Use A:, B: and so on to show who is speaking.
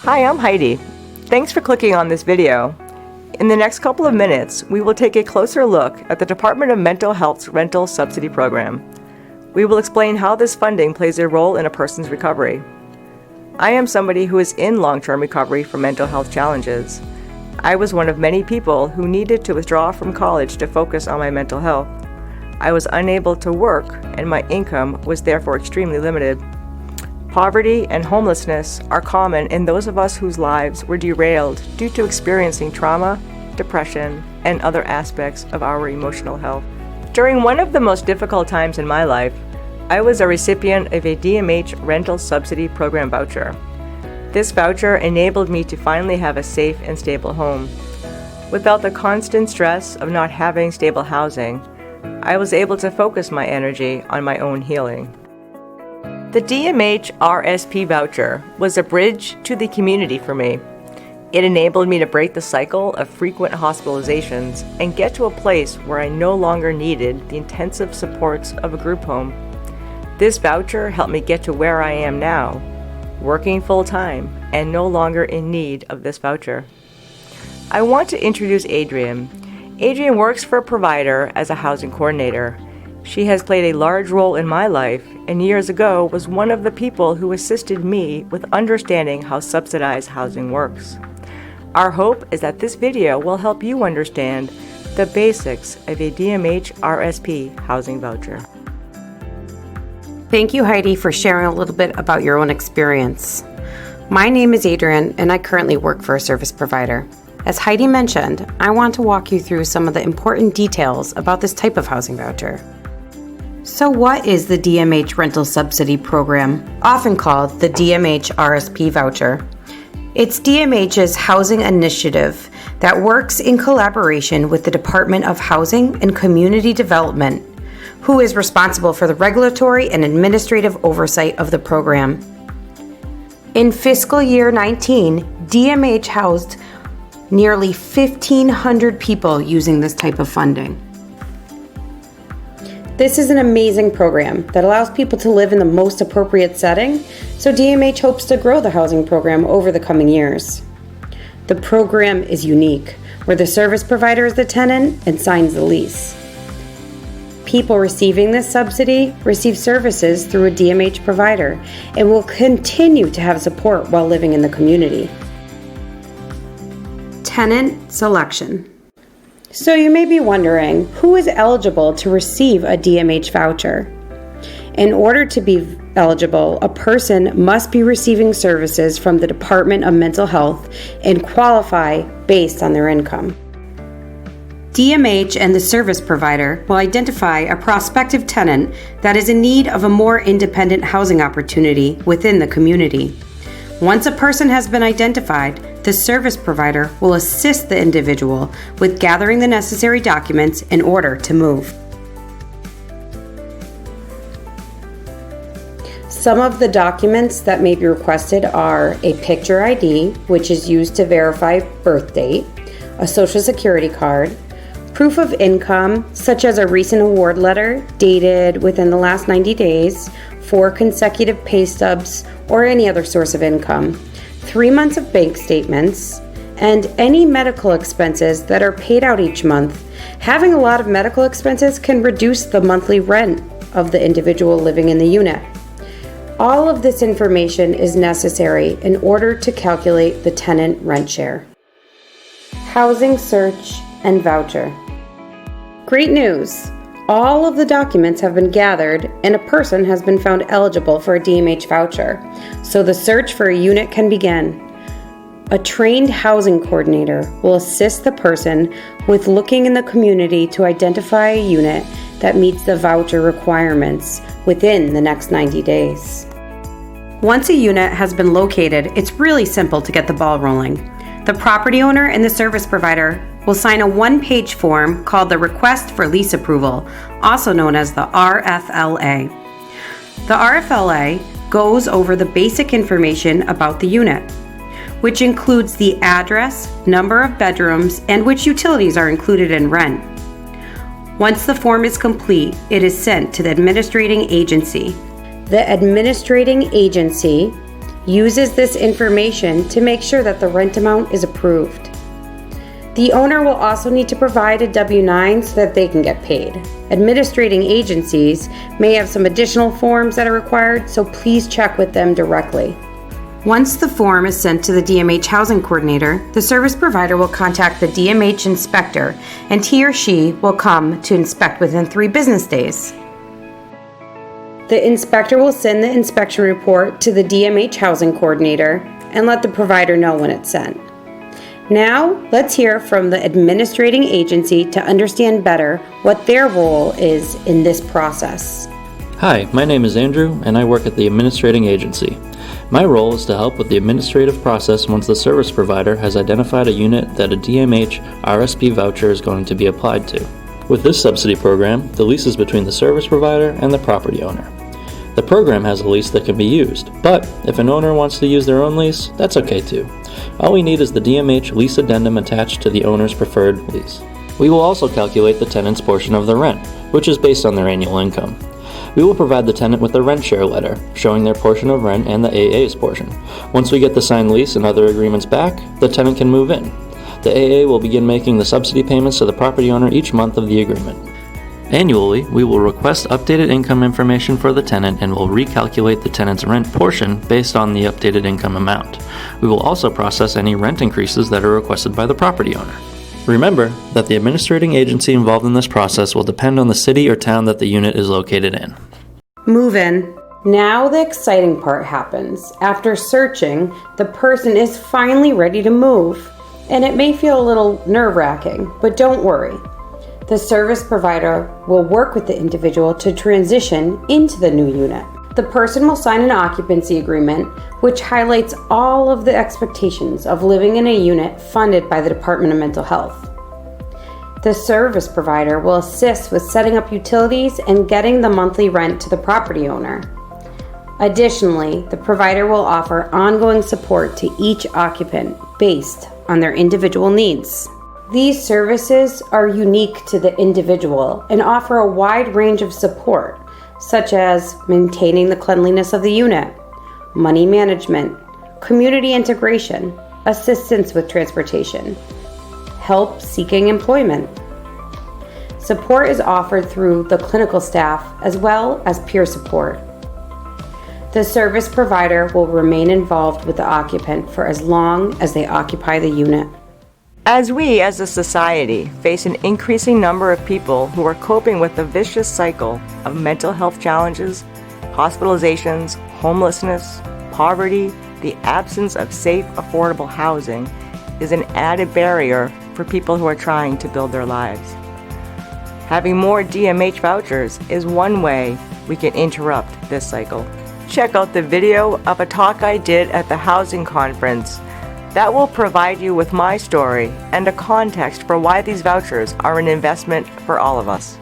A: Hi, I'm Heidi. Thanks for clicking on this video. In the next couple of minutes, we will take a closer look at the Department of Mental Health's rental subsidy program. We will explain how this funding plays a role in a person's recovery. I am somebody who is in long-term recovery from mental health challenges. I was one of many people who needed to withdraw from college to focus on my mental health. I was unable to work, and my income was therefore extremely limited. Poverty and homelessness are common in those of us whose lives were derailed due to experiencing trauma, depression, and other aspects of our emotional health. During one of the most difficult times in my life, I was a recipient of a DMH rental subsidy program voucher. This voucher enabled me to finally have a safe and stable home. Without the constant stress of not having stable housing, I was able to focus my energy on my own healing. The DMH RSP voucher was a bridge to the community for me. It enabled me to break the cycle of frequent hospitalizations and get to a place where I no longer needed the intensive supports of a group home. This voucher helped me get to where I am now, working full-time and no longer in need of this voucher. I want to introduce Adrienne. Adrienne works for a provider as a housing coordinator. She has played a large role in my life, and years ago was one of the people who assisted me with understanding how subsidized housing works. Our hope is that this video will help you understand the basics of a DMH RSP housing voucher.
B: Thank you, Heidi, for sharing a little bit about your own experience. My name is Adrienne, and I currently work for a service provider. As Heidi mentioned, I want to walk you through some of the important details about this type of housing voucher. So what is the DMH Rental Subsidy Program, often called the DMH RSP voucher? It's DMH's housing initiative that works in collaboration with the Department of Housing and Community Development, who is responsible for the regulatory and administrative oversight of the program. In fiscal year 19, DMH housed nearly 1,500 people using this type of funding. This is an amazing program that allows people to live in the most appropriate setting, so DMH hopes to grow the housing program over the coming years. The program is unique, where the service provider is the tenant and signs the lease. People receiving this subsidy receive services through a DMH provider and will continue to have support while living in the community. Tenant Selection. So you may be wondering, who is eligible to receive a DMH voucher? In order to be eligible, a person must be receiving services from the Department of Mental Health and qualify based on their income. DMH and the service provider will identify a prospective tenant that is in need of a more independent housing opportunity within the community. Once a person has been identified, the service provider will assist the individual with gathering the necessary documents in order to move. Some of the documents that may be requested are a picture ID, which is used to verify birth date, a social security card, proof of income, such as a recent award letter dated within the last 90 days, 4 consecutive pay stubs, or any other source of income, 3 months of bank statements, and any medical expenses that are paid out each month. Having a lot of medical expenses can reduce the monthly rent of the individual living in the unit. All of this information is necessary in order to calculate the tenant rent share. Housing search and voucher. Great news! All of the documents have been gathered and a person has been found eligible for a DMH voucher, so the search for a unit can begin. A trained housing coordinator will assist the person with looking in the community to identify a unit that meets the voucher requirements within the next 90 days. Once a unit has been located, it's really simple to get the ball rolling. The property owner and the service provider will sign a one-page form called the Request for Lease Approval, also known as the RFLA. The RFLA goes over the basic information about the unit, which includes the address, number of bedrooms, and which utilities are included in rent. Once the form is complete, it is sent to the administrating agency. The administrating agency uses this information to make sure that the rent amount is approved. The owner will also need to provide a W-9 so that they can get paid. Administrating agencies may have some additional forms that are required, so please check with them directly. Once the form is sent to the DMH housing coordinator, the service provider will contact the DMH inspector, and he or she will come to inspect within 3 business days. The inspector will send the inspection report to the DMH housing coordinator and let the provider know when it's sent. Now, let's hear from the administrating agency to understand better what their role is in this process.
C: Hi, my name is Andrew, and I work at the administrating agency. My role is to help with the administrative process once the service provider has identified a unit that a DMH RSP voucher is going to be applied to. With this subsidy program, the lease is between the service provider and the property owner. The program has a lease that can be used, but if an owner wants to use their own lease, that's okay too. All we need is the DMH lease addendum attached to the owner's preferred lease. We will also calculate the tenant's portion of the rent, which is based on their annual income. We will provide the tenant with a rent share letter, showing their portion of rent and the AA's portion. Once we get the signed lease and other agreements back, the tenant can move in. The AA will begin making the subsidy payments to the property owner each month of the agreement. Annually, we will request updated income information for the tenant and will recalculate the tenant's rent portion based on the updated income amount. We will also process any rent increases that are requested by the property owner. Remember that the administrating agency involved in this process will depend on the city or town that the unit is located in.
B: Move in. Now the exciting part happens. After searching, the person is finally ready to move. And it may feel a little nerve-wracking, but don't worry. The service provider will work with the individual to transition into the new unit. The person will sign an occupancy agreement, which highlights all of the expectations of living in a unit funded by the Department of Mental Health. The service provider will assist with setting up utilities and getting the monthly rent to the property owner. Additionally, the provider will offer ongoing support to each occupant based on their individual needs. These services are unique to the individual and offer a wide range of support, such as maintaining the cleanliness of the unit, money management, community integration, assistance with transportation, help seeking employment. Support is offered through the clinical staff as well as peer support. The service provider will remain involved with the occupant for as long as they occupy the unit.
A: As we, as a society, face an increasing number of people who are coping with the vicious cycle of mental health challenges, hospitalizations, homelessness, poverty, the absence of safe, affordable housing is an added barrier for people who are trying to build their lives. Having more DMH vouchers is one way we can interrupt this cycle. Check out the video of a talk I did at the housing conference that will provide you with my story and a context for why these vouchers are an investment for all of us.